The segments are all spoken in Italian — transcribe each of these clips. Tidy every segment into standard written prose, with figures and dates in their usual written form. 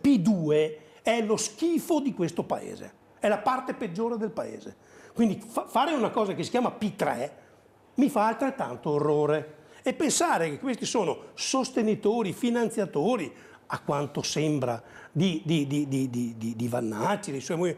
P2 è lo schifo di questo paese, è la parte peggiore del paese. Quindi fare una cosa che si chiama P3 mi fa altrettanto orrore. E pensare che questi sono sostenitori, finanziatori, a quanto sembra, di Vannacci, dei suoi...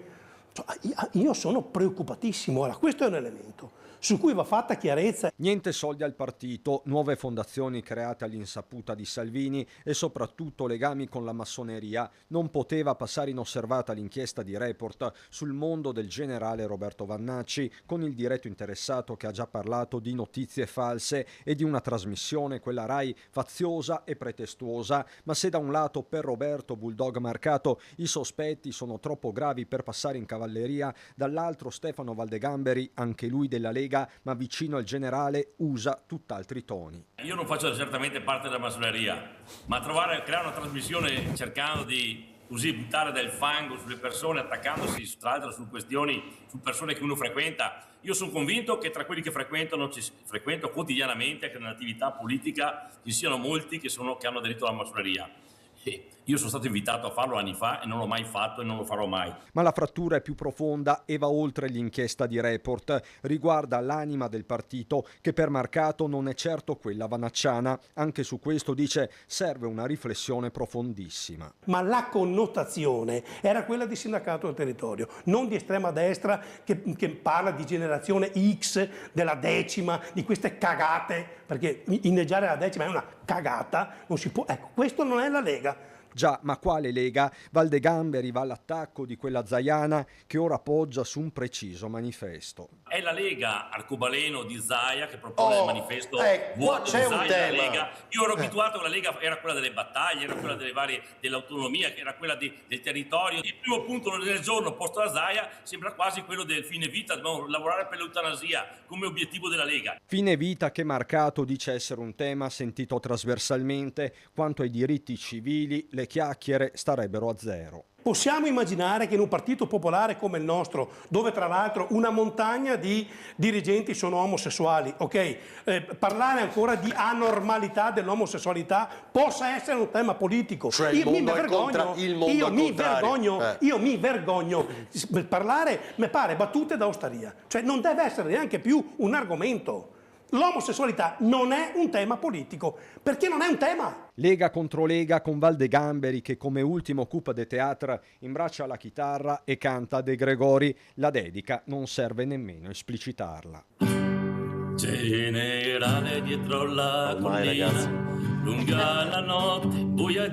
Io sono preoccupatissimo. Ora, questo è un elemento su cui va fatta chiarezza. Niente soldi al partito, nuove fondazioni create all'insaputa di Salvini e soprattutto legami con la massoneria. Non poteva passare inosservata l'inchiesta di Report sul mondo del generale Roberto Vannacci, con il diretto interessato che ha già parlato di notizie false e di una trasmissione, quella Rai, faziosa e pretestuosa. Ma se da un lato per Roberto Bulldog Marcato i sospetti sono troppo gravi per passare in cavalleria, dall'altro Stefano Valdegamberi, anche lui della Lega, ma vicino al generale, usa tutt'altri toni. Io non faccio certamente parte della massoneria, ma creare una trasmissione cercando di così buttare del fango sulle persone, attaccandosi tra l'altro su questioni, su persone che uno frequenta. Io sono convinto che tra quelli che frequento quotidianamente, anche nell'attività politica, ci siano molti che hanno aderito alla massoneria. Io sono stato invitato a farlo anni fa e non l'ho mai fatto e non lo farò mai. Ma la frattura è più profonda e va oltre l'inchiesta di Report. Riguarda l'anima del partito, che per Marcato non è certo quella vanacciana. Anche su questo, dice, serve una riflessione profondissima. Ma la connotazione era quella di sindacato del territorio, non di estrema destra che parla di generazione X, della decima, di queste cagate, perché inneggiare la decima è una cagata, non si può. Ecco, questo non è la Lega. Già, ma quale Lega? Valdegamberi va all'attacco di quella Zaiana che ora poggia su un preciso manifesto. È la Lega arcobaleno di Zaia che propone il manifesto vuoto c'è di un Zaia tema. Lega. Io ero abituato che la Lega era quella delle battaglie, era quella dell'autonomia, era quella del territorio. Il primo punto del giorno posto da Zaia sembra quasi quello del fine vita, dobbiamo lavorare per l'eutanasia come obiettivo della Lega. Fine vita che Marcato dice essere un tema sentito trasversalmente. Quanto ai diritti civili, le chiacchiere starebbero a zero. Possiamo immaginare che in un partito popolare come il nostro, dove tra l'altro una montagna di dirigenti sono omosessuali, parlare ancora di anormalità dell'omosessualità possa essere un tema politico. Cioè io mi vergogno. Parlare mi pare battute da osteria, cioè non deve essere neanche più un argomento. L'omosessualità non è un tema politico, perché non è un tema. Lega contro Lega con Valdegamberi che come ultimo coup de théâtre imbraccia la chitarra e canta De Gregori. La dedica non serve nemmeno esplicitarla. Generale dietro la collina, lunga la notte, buia